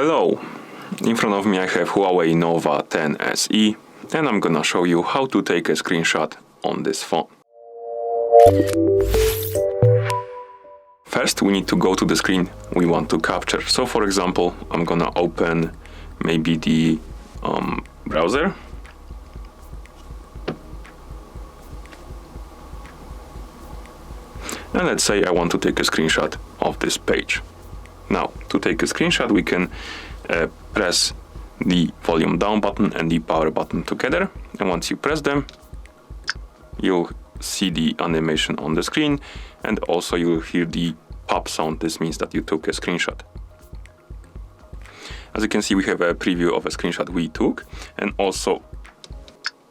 Hello! In front of me I have HUAWEI Nova 10 SE and I'm gonna show you how to take a screenshot on this phone. First we need to go to the screen we want to capture. So for example, I'm gonna open maybe the browser. And let's say I want to take a screenshot of this page. Now, to take a screenshot, we can press the volume down button and the power button together. And once you press them, you'll see the animation on the screen, and also you'll hear the pop sound. This means that you took a screenshot. As you can see, we have a preview of a screenshot we took, and also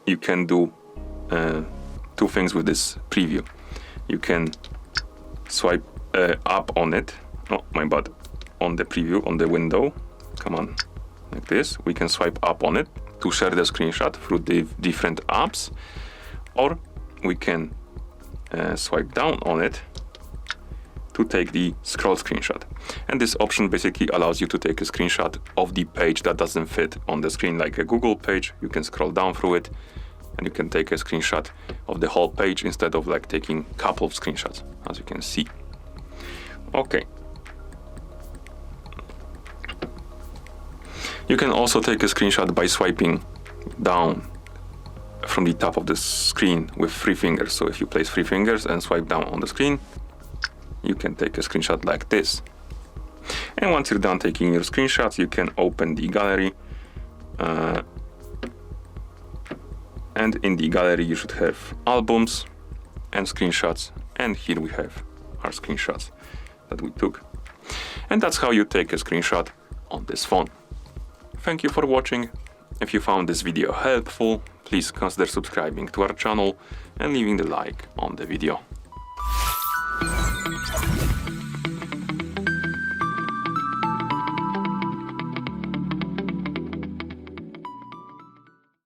you can do two things with this preview. You can swipe up on it, on the preview, on the window, come on, like this. We can swipe up on it to share the screenshot through the different apps, or we can swipe down on it to take the scroll screenshot. And this option basically allows you to take a screenshot of the page that doesn't fit on the screen, like a Google page. You can scroll down through it and you can take a screenshot of the whole page instead of like taking a couple of screenshots, as you can see. Okay. You can also take a screenshot by swiping down from the top of the screen with 3 fingers. So if you place 3 fingers and swipe down on the screen, you can take a screenshot like this. And once you're done taking your screenshots, you can open the gallery. And in the gallery you should have albums and screenshots, and here we have our screenshots that we took. And that's how you take a screenshot on this phone. Thank you for watching. If you found this video helpful, please consider subscribing to our channel and leaving the like on the video.